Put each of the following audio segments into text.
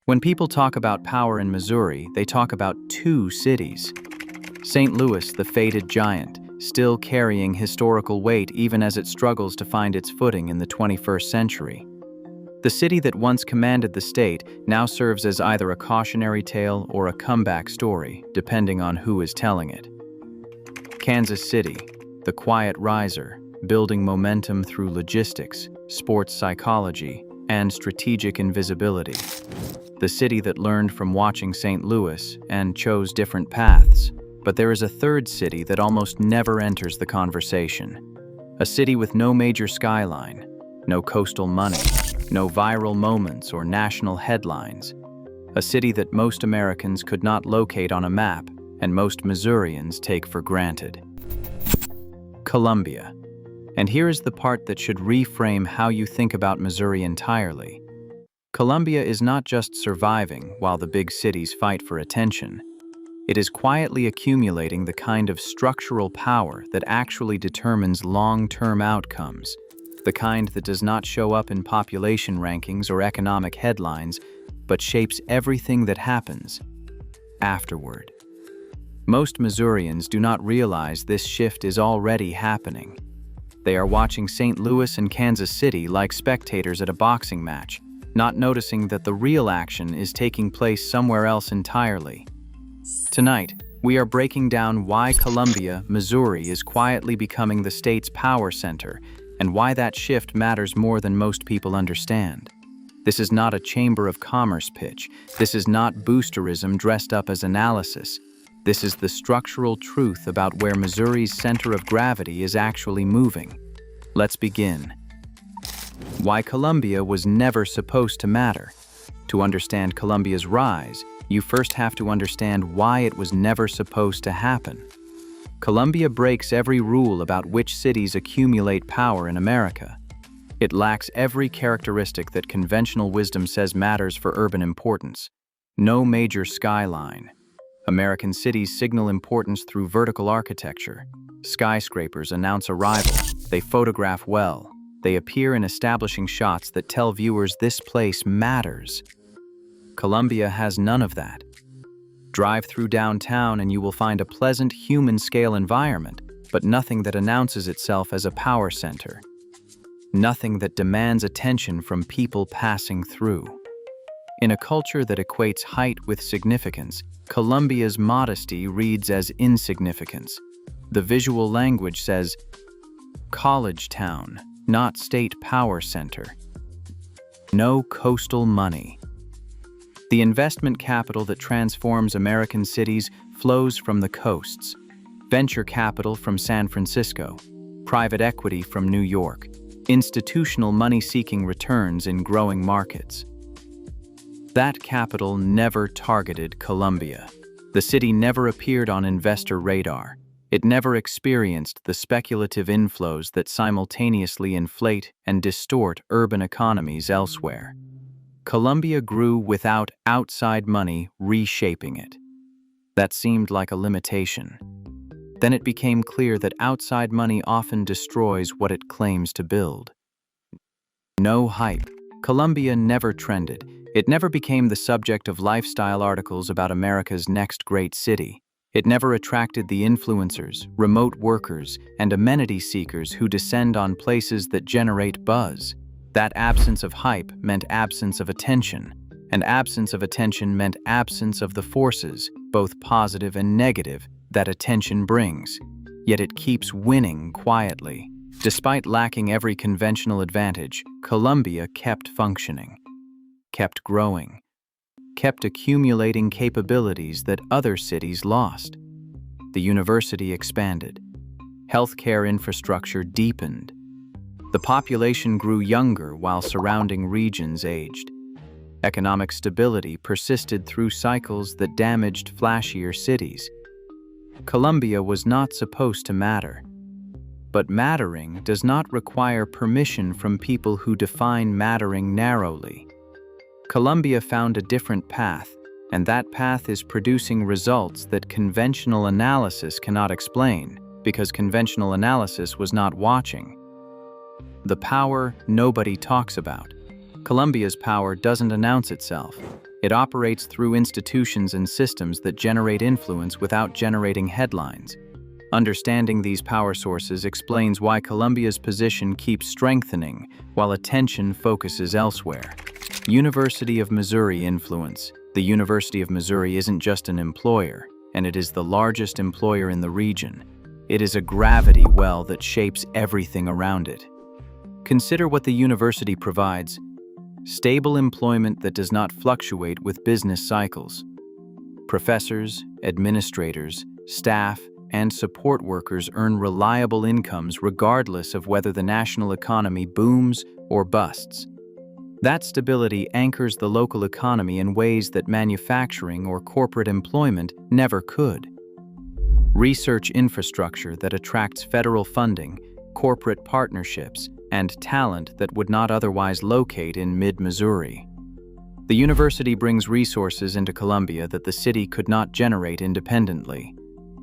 When people talk about power in Missouri, they talk about two cities. St. Louis, the fated giant, still carrying historical weight even as it struggles to find its footing in the 21st century. The city that once commanded the state now serves as either a cautionary tale or a comeback story, depending on who is telling it. Kansas City, the quiet riser, building momentum through logistics, sports psychology, and strategic invisibility. The city that learned from watching St. Louis and chose different paths. But there is a third city that almost never enters the conversation. A city with no major skyline, no coastal money, no viral moments or national headlines. A city that most Americans could not locate on a map and most Missourians take for granted. Columbia. And here is the part that should reframe how you think about Missouri entirely. Columbia is not just surviving while the big cities fight for attention. It is quietly accumulating the kind of structural power that actually determines long-term outcomes, the kind that does not show up in population rankings or economic headlines, but shapes everything that happens afterward. Most Missourians do not realize this shift is already happening. They are watching St. Louis and Kansas City like spectators at a boxing match, not noticing that the real action is taking place somewhere else entirely. Tonight, we are breaking down why Columbia, Missouri is quietly becoming the state's power center and why that shift matters more than most people understand. This is not a Chamber of Commerce pitch. This is not boosterism dressed up as analysis. This is the structural truth about where Missouri's center of gravity is actually moving. Let's begin. Why Columbia was never supposed to matter. To understand Columbia's rise, you first have to understand why it was never supposed to happen. Columbia breaks every rule about which cities accumulate power in America. It lacks every characteristic that conventional wisdom says matters for urban importance. No major skyline. American cities signal importance through vertical architecture. Skyscrapers announce arrival. They photograph well. They appear in establishing shots that tell viewers this place matters. Columbia has none of that. Drive through downtown and you will find a pleasant human-scale environment, but nothing that announces itself as a power center. Nothing that demands attention from people passing through. In a culture that equates height with significance, Columbia's modesty reads as insignificance. The visual language says, college town, not state power center. No coastal money. The investment capital that transforms American cities flows from the coasts. Venture capital from San Francisco, private equity from New York, institutional money-seeking returns in growing markets. That capital never targeted Columbia. The city never appeared on investor radar. It never experienced the speculative inflows that simultaneously inflate and distort urban economies elsewhere. Columbia grew without outside money reshaping it. That seemed like a limitation. Then it became clear that outside money often destroys what it claims to build. No hype. Columbia never trended. It never became the subject of lifestyle articles about America's next great city. It never attracted the influencers, remote workers, and amenity seekers who descend on places that generate buzz. That absence of hype meant absence of attention, and absence of attention meant absence of the forces, both positive and negative, that attention brings. Yet it keeps winning quietly. Despite lacking every conventional advantage, Columbia kept functioning, kept growing, kept accumulating capabilities that other cities lost. The university expanded. Healthcare infrastructure deepened. The population grew younger while surrounding regions aged. Economic stability persisted through cycles that damaged flashier cities. Columbia was not supposed to matter. But mattering does not require permission from people who define mattering narrowly. Columbia found a different path, and that path is producing results that conventional analysis cannot explain, because conventional analysis was not watching. The power nobody talks about. Columbia's power doesn't announce itself. It operates through institutions and systems that generate influence without generating headlines. Understanding these power sources explains why Columbia's position keeps strengthening while attention focuses elsewhere. University of Missouri influence. The University of Missouri isn't just an employer, and it is the largest employer in the region. It is a gravity well that shapes everything around it. Consider what the university provides: stable employment that does not fluctuate with business cycles. Professors, administrators, staff, and support workers earn reliable incomes regardless of whether the national economy booms or busts. That stability anchors the local economy in ways that manufacturing or corporate employment never could. Research infrastructure that attracts federal funding, corporate partnerships, and talent that would not otherwise locate in mid-Missouri. The university brings resources into Columbia that the city could not generate independently.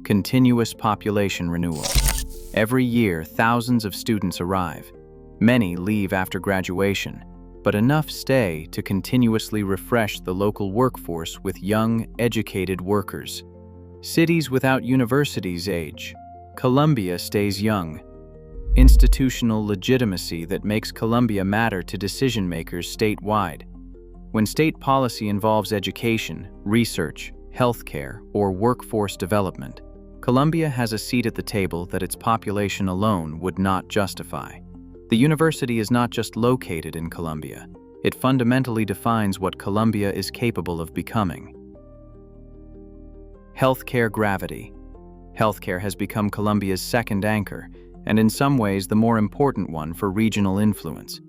Continuous population renewal. Every year, thousands of students arrive. Many leave after graduation, but enough stay to continuously refresh the local workforce with young, educated workers. Cities without universities age. Columbia stays young. Institutional legitimacy that makes Columbia matter to decision-makers statewide. When state policy involves education, research, healthcare, or workforce development, Columbia has a seat at the table that its population alone would not justify. The university is not just located in Columbia. It fundamentally defines what Columbia is capable of becoming. Healthcare gravity. Healthcare has become Columbia's second anchor, and in some ways the more important one for regional influence.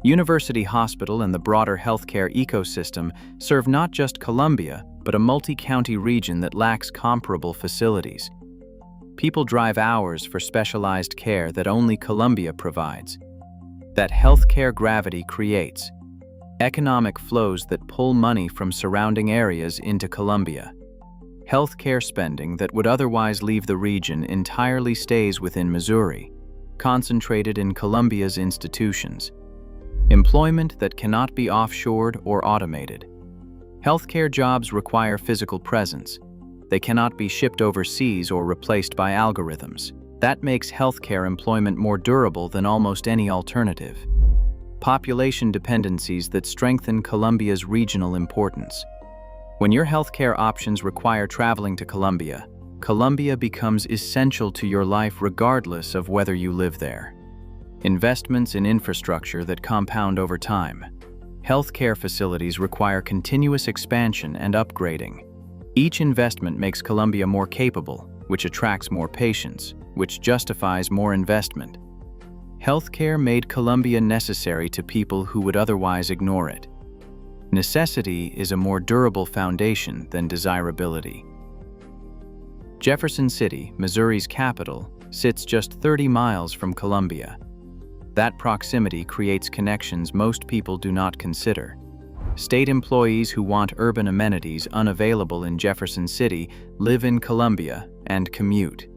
University Hospital and the broader healthcare ecosystem serve not just Columbia, but a multi-county region that lacks comparable facilities. People drive hours for specialized care that only Columbia provides. That healthcare gravity creates economic flows that pull money from surrounding areas into Columbia. Healthcare spending that would otherwise leave the region entirely stays within Missouri, concentrated in Columbia's institutions. Employment that cannot be offshored or automated. Healthcare jobs require physical presence. They cannot be shipped overseas or replaced by algorithms. That makes healthcare employment more durable than almost any alternative. Population dependencies that strengthen Columbia's regional importance. When your healthcare options require traveling to Columbia, Columbia becomes essential to your life regardless of whether you live there. Investments in infrastructure that compound over time. Healthcare facilities require continuous expansion and upgrading. Each investment makes Columbia more capable, which attracts more patients, which justifies more investment. Healthcare made Columbia necessary to people who would otherwise ignore it. Necessity is a more durable foundation than desirability. Jefferson City, Missouri's capital, sits just 30 miles from Columbia. That proximity creates connections most people do not consider. State employees who want urban amenities unavailable in Jefferson City live in Columbia and commute.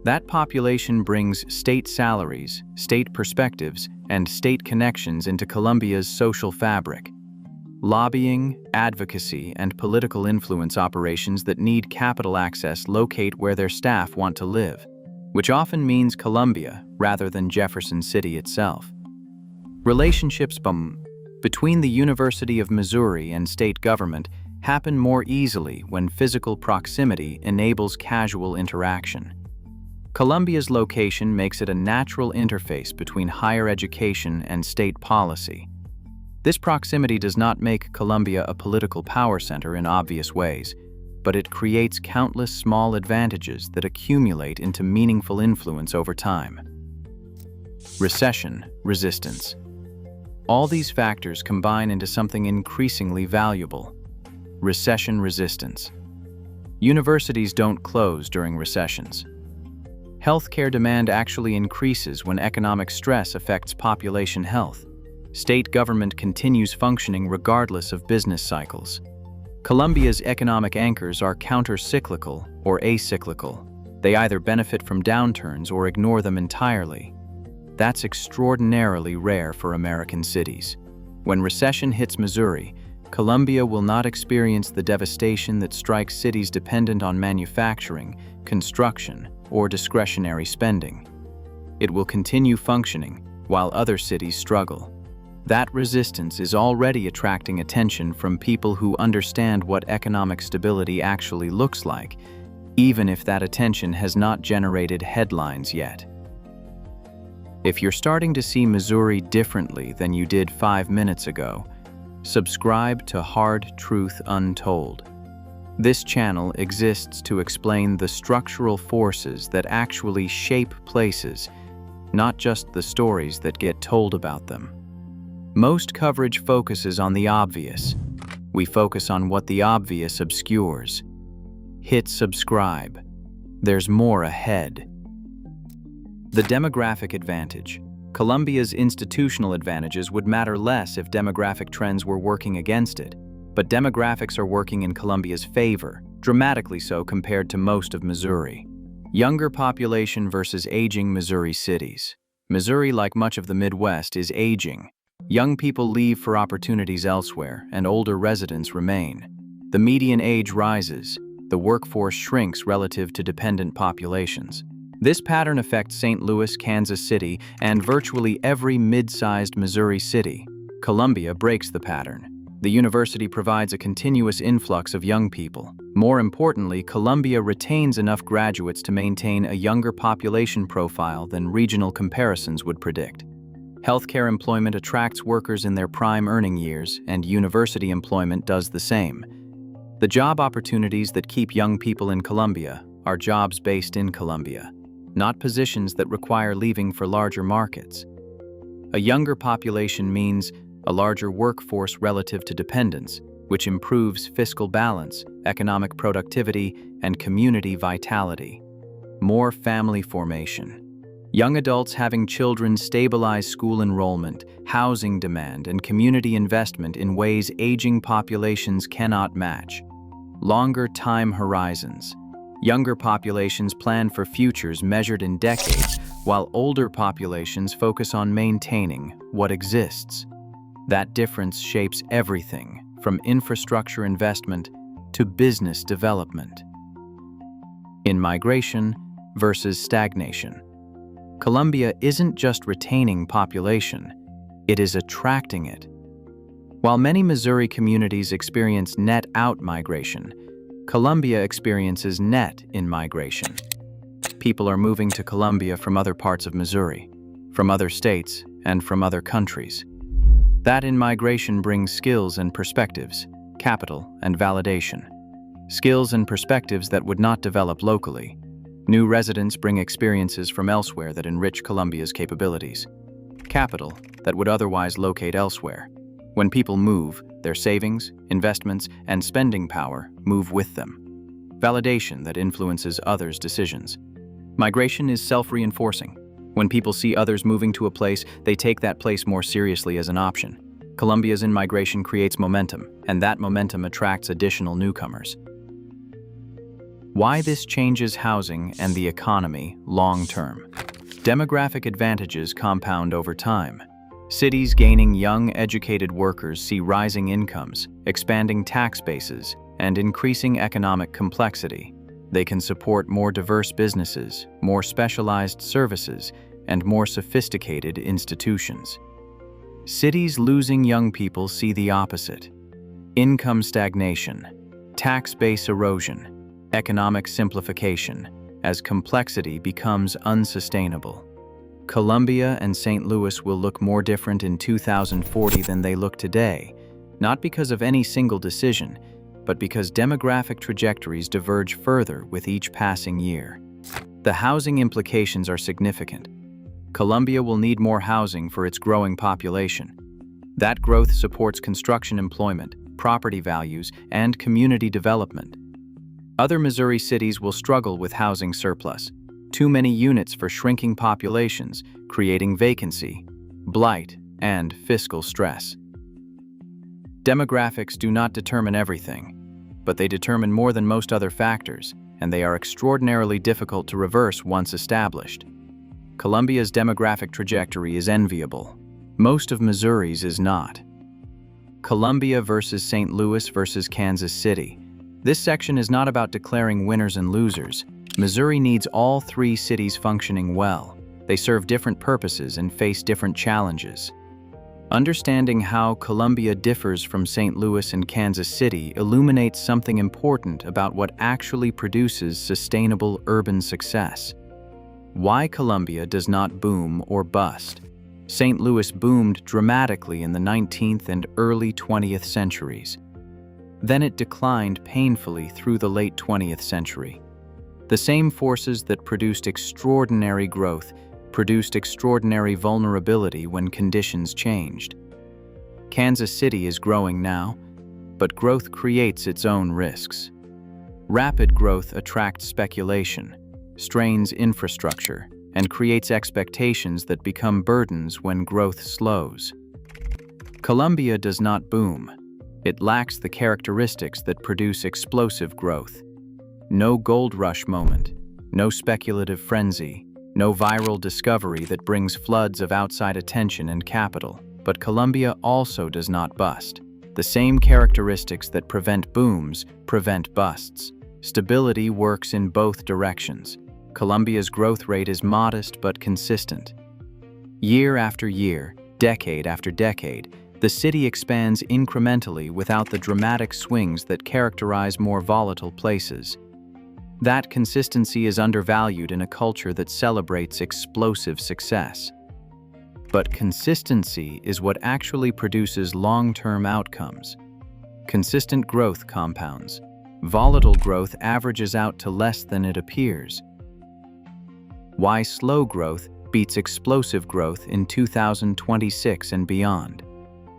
That population brings state salaries, state perspectives, and state connections into Columbia's social fabric. Lobbying, advocacy, and political influence operations that need capital access locate where their staff want to live, which often means Columbia rather than Jefferson City itself. Relationships between the University of Missouri and state government happen more easily when physical proximity enables casual interaction. Columbia's location makes it a natural interface between higher education and state policy. This proximity does not make Columbia a political power center in obvious ways, but it creates countless small advantages that accumulate into meaningful influence over time. Recession, resistance. All these factors combine into something increasingly valuable: recession resistance. Universities don't close during recessions. Healthcare demand actually increases when economic stress affects population health. State government continues functioning regardless of business cycles. Columbia's economic anchors are counter-cyclical or acyclical. They either benefit from downturns or ignore them entirely. That's extraordinarily rare for American cities. When recession hits Missouri, Columbia will not experience the devastation that strikes cities dependent on manufacturing, construction, or discretionary spending. It will continue functioning while other cities struggle. That resistance is already attracting attention from people who understand what economic stability actually looks like, even if that attention has not generated headlines yet. If you're starting to see Missouri differently than you did 5 minutes ago, subscribe to Hard Truth Untold. This channel exists to explain the structural forces that actually shape places, not just the stories that get told about them. Most coverage focuses on the obvious. We focus on what the obvious obscures. Hit subscribe. There's more ahead. The demographic advantage. Columbia's institutional advantages would matter less if demographic trends were working against it, but demographics are working in Columbia's favor, dramatically so compared to most of Missouri. Younger population versus aging Missouri cities. Missouri, like much of the Midwest, is aging. Young people leave for opportunities elsewhere, and older residents remain. The median age rises. The workforce shrinks relative to dependent populations. This pattern affects St. Louis, Kansas City, and virtually every mid-sized Missouri city. Columbia breaks the pattern. The university provides a continuous influx of young people. More importantly, Columbia retains enough graduates to maintain a younger population profile than regional comparisons would predict. Healthcare employment attracts workers in their prime earning years, and university employment does the same. The job opportunities that keep young people in Columbia are jobs based in Columbia, not positions that require leaving for larger markets. A younger population means a larger workforce relative to dependence, which improves fiscal balance, economic productivity, and community vitality. More family formation. Young adults having children stabilize school enrollment, housing demand, and community investment in ways aging populations cannot match. Longer time horizons. Younger populations plan for futures measured in decades, while older populations focus on maintaining what exists. That difference shapes everything, from infrastructure investment to business development. In migration versus stagnation. Columbia isn't just retaining population, it is attracting it. While many Missouri communities experience net out migration, Columbia experiences net in migration. People are moving to Columbia from other parts of Missouri, from other states, and from other countries. That in-migration brings skills and perspectives, capital and validation. Skills and perspectives that would not develop locally. New residents bring experiences from elsewhere that enrich Columbia's capabilities. Capital that would otherwise locate elsewhere. When people move, their savings, investments, and spending power move with them. Validation that influences others' decisions. Migration is self-reinforcing. When people see others moving to a place, they take that place more seriously as an option. Columbia's in-migration creates momentum, and that momentum attracts additional newcomers. Why this changes housing and the economy long-term. Demographic advantages compound over time. Cities gaining young, educated workers see rising incomes, expanding tax bases, and increasing economic complexity. They can support more diverse businesses, more specialized services, and more sophisticated institutions. Cities losing young people see the opposite. Income stagnation, tax base erosion, economic simplification, as complexity becomes unsustainable. Columbia and St. Louis will look more different in 2040 than they look today, not because of any single decision, but because demographic trajectories diverge further with each passing year. The housing implications are significant. Columbia will need more housing for its growing population. That growth supports construction employment, property values, and community development. Other Missouri cities will struggle with housing surplus. Too many units for shrinking populations, creating vacancy, blight, and fiscal stress. Demographics do not determine everything, but they determine more than most other factors, and they are extraordinarily difficult to reverse once established. Columbia's demographic trajectory is enviable. Most of Missouri's is not. Columbia versus St. Louis versus Kansas City. This section is not about declaring winners and losers. Missouri needs all three cities functioning well. They serve different purposes and face different challenges. Understanding how Columbia differs from St. Louis and Kansas City illuminates something important about what actually produces sustainable urban success. Why Columbia does not boom or bust. St. Louis boomed dramatically in the 19th and early 20th centuries. Then it declined painfully through the late 20th century. The same forces that produced extraordinary growth produced extraordinary vulnerability when conditions changed. Kansas City is growing now, but growth creates its own risks. Rapid growth attracts speculation, strains infrastructure, and creates expectations that become burdens when growth slows. Columbia does not boom. It lacks the characteristics that produce explosive growth. No gold rush moment, no speculative frenzy, no viral discovery that brings floods of outside attention and capital. But Columbia also does not bust. The same characteristics that prevent booms prevent busts. Stability works in both directions. Columbia's growth rate is modest but consistent. Year after year, decade after decade, the city expands incrementally without the dramatic swings that characterize more volatile places. That consistency is undervalued in a culture that celebrates explosive success. But consistency is what actually produces long-term outcomes. Consistent growth compounds. Volatile growth averages out to less than it appears. Why slow growth beats explosive growth in 2026 and beyond.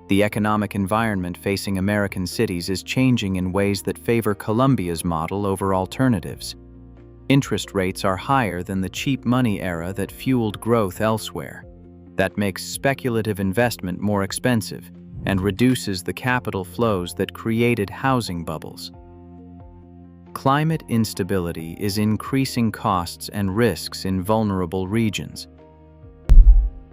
The economic environment facing American cities is changing in ways that favor Columbia's model over alternatives. Interest rates are higher than the cheap money era that fueled growth elsewhere. That makes speculative investment more expensive and reduces the capital flows that created housing bubbles. Climate instability is increasing costs and risks in vulnerable regions.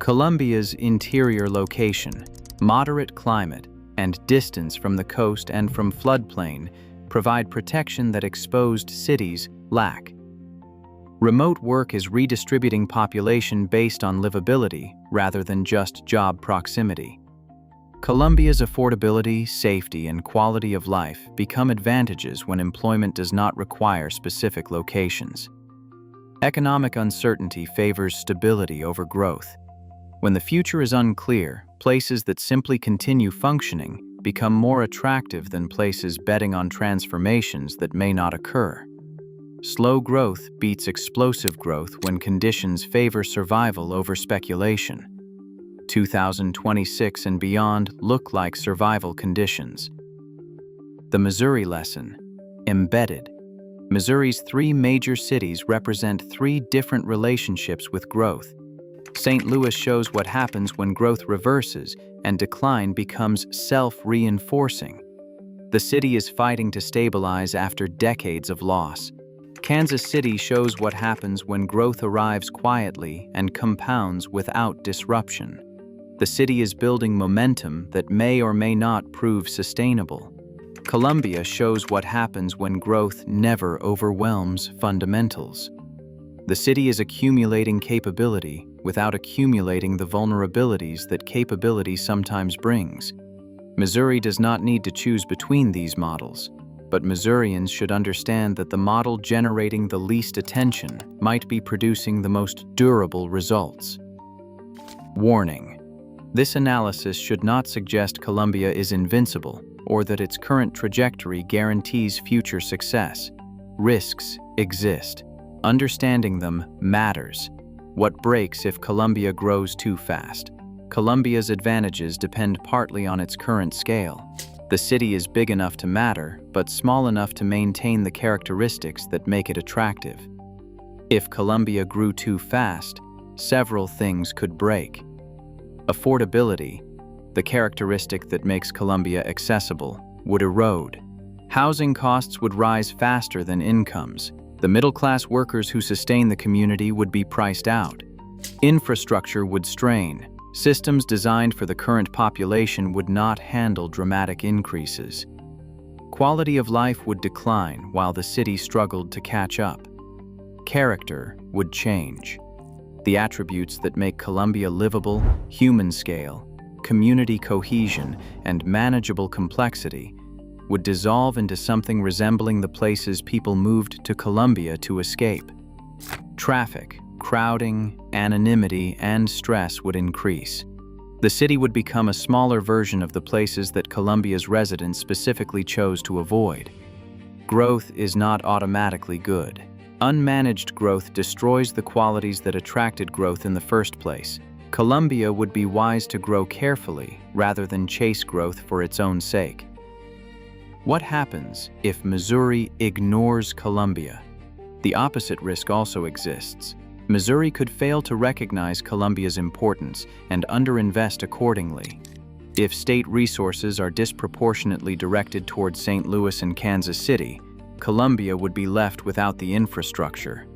Columbia's interior location, moderate climate, and distance from the coast and from floodplain provide protection that exposed cities lack. Remote work is redistributing population based on livability rather than just job proximity. Columbia's affordability, safety, and quality of life become advantages when employment does not require specific locations. Economic uncertainty favors stability over growth. When the future is unclear, places that simply continue functioning become more attractive than places betting on transformations that may not occur. Slow growth beats explosive growth when conditions favor survival over speculation. 2026 and beyond look like survival conditions. The Missouri lesson, embedded. Missouri's three major cities represent three different relationships with growth. St. Louis shows what happens when growth reverses and decline becomes self-reinforcing. The city is fighting to stabilize after decades of loss. Kansas City shows what happens when growth arrives quietly and compounds without disruption. The city is building momentum that may or may not prove sustainable. Columbia shows what happens when growth never overwhelms fundamentals. The city is accumulating capability without accumulating the vulnerabilities that capability sometimes brings. Missouri does not need to choose between these models, but Missourians should understand that the model generating the least attention might be producing the most durable results. Warning: this analysis should not suggest Columbia is invincible or that its current trajectory guarantees future success. Risks exist. Understanding them matters. What breaks if Columbia grows too fast? Columbia's advantages depend partly on its current scale. The city is big enough to matter, but small enough to maintain the characteristics that make it attractive. If Columbia grew too fast, several things could break. Affordability, the characteristic that makes Columbia accessible, would erode. Housing costs would rise faster than incomes. The middle-class workers who sustain the community would be priced out. Infrastructure would strain. Systems designed for the current population would not handle dramatic increases. Quality of life would decline while the city struggled to catch up. Character would change. The attributes that make Colombia livable, human scale, community cohesion, and manageable complexity would dissolve into something resembling the places people moved to Colombia to escape. Traffic, crowding, anonymity, and stress would increase. The city would become a smaller version of the places that Colombia's residents specifically chose to avoid. Growth is not automatically good. Unmanaged growth destroys the qualities that attracted growth in the first place. Colombia would be wise to grow carefully rather than chase growth for its own sake. What happens if Missouri ignores Colombia? The opposite risk also exists. Missouri could fail to recognize Colombia's importance and underinvest accordingly. If state resources are disproportionately directed towards St. Louis and Kansas City, Colombia would be left without the infrastructure,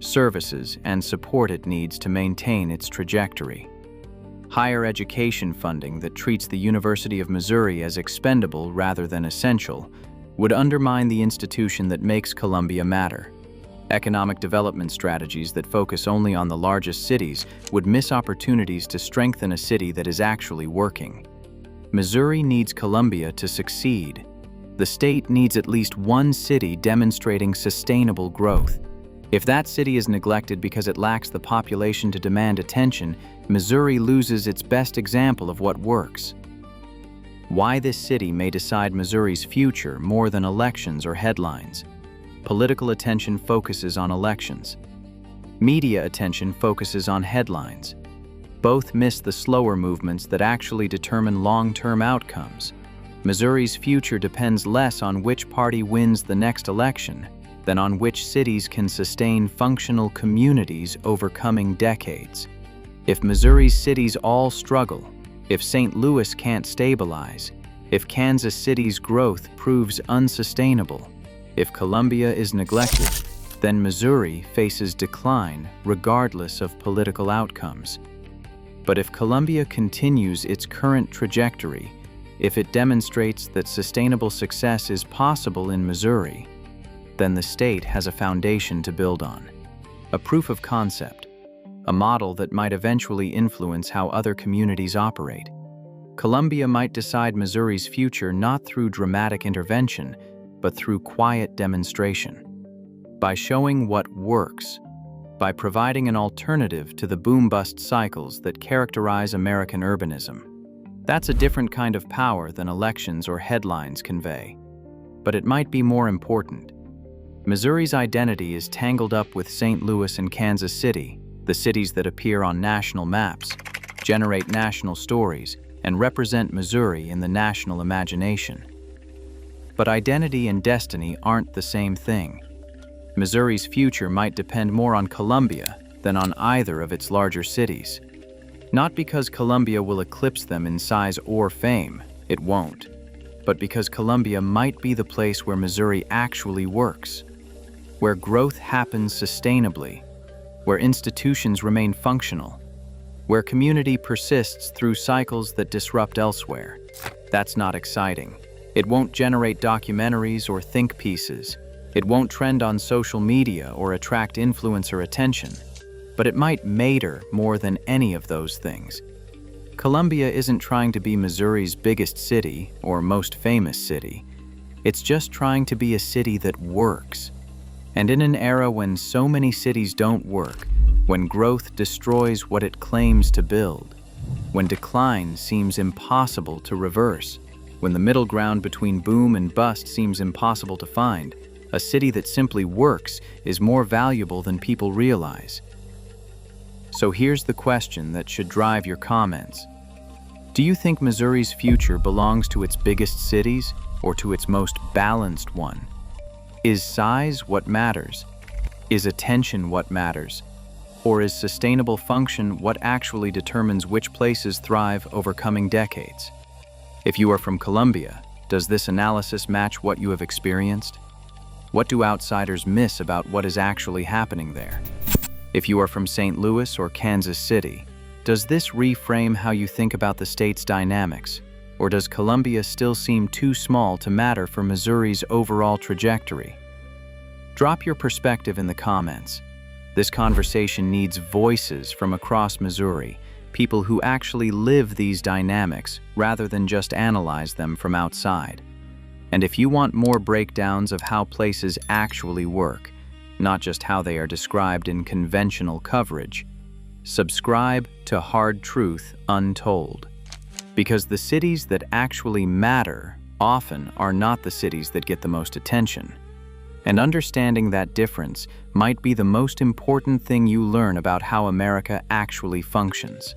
services, and support it needs to maintain its trajectory. Higher education funding that treats the University of Missouri as expendable rather than essential would undermine the institution that makes Colombia matter. Economic development strategies that focus only on the largest cities would miss opportunities to strengthen a city that is actually working. Missouri needs Colombia to succeed. The state needs at least one city demonstrating sustainable growth. If that city is neglected because it lacks the population to demand attention, Missouri loses its best example of what works. Why this city may decide Missouri's future more than elections or headlines. Political attention focuses on elections. Media attention focuses on headlines. Both miss the slower movements that actually determine long-term outcomes. Missouri's future depends less on which party wins the next election than on which cities can sustain functional communities over coming decades. If Missouri's cities all struggle, if St. Louis can't stabilize, if Kansas City's growth proves unsustainable, if Columbia is neglected, then Missouri faces decline regardless of political outcomes. But if Columbia continues its current trajectory, if it demonstrates that sustainable success is possible in Missouri, then the state has a foundation to build on. A proof of concept, a model that might eventually influence how other communities operate. Columbia might decide Missouri's future not through dramatic intervention, but through quiet demonstration. By showing what works, by providing an alternative to the boom-bust cycles that characterize American urbanism. That's a different kind of power than elections or headlines convey. But it might be more important. Missouri's identity is tangled up with St. Louis and Kansas City, the cities that appear on national maps, generate national stories, and represent Missouri in the national imagination. But identity and destiny aren't the same thing. Missouri's future might depend more on Columbia than on either of its larger cities. Not because Columbia will eclipse them in size or fame, it won't, but because Columbia might be the place where Missouri actually works, where growth happens sustainably, where institutions remain functional, where community persists through cycles that disrupt elsewhere. That's not exciting. It won't generate documentaries or think pieces. It won't trend on social media or attract influencer attention. But it might matter more than any of those things. Columbia isn't trying to be Missouri's biggest city or most famous city. It's just trying to be a city that works. And in an era when so many cities don't work, when growth destroys what it claims to build, when decline seems impossible to reverse, when the middle ground between boom and bust seems impossible to find, a city that simply works is more valuable than people realize. So here's the question that should drive your comments. Do you think Missouri's future belongs to its biggest cities or to its most balanced one? Is size what matters? Is attention what matters? Or is sustainable function what actually determines which places thrive over coming decades? If you are from Columbia, does this analysis match what you have experienced? What do outsiders miss about what is actually happening there? If you are from St. Louis or Kansas City, Does this reframe how you think about the state's dynamics? Or does Columbia still seem too small to matter for Missouri's overall trajectory? Drop your perspective in the comments. This conversation needs voices from across Missouri, people who actually live these dynamics rather than just analyze them from outside. And if you want more breakdowns of how places actually work, not just how they are described in conventional coverage, subscribe to Hard Truth Untold. Because the cities that actually matter often are not the cities that get the most attention. And understanding that difference might be the most important thing you learn about how America actually functions.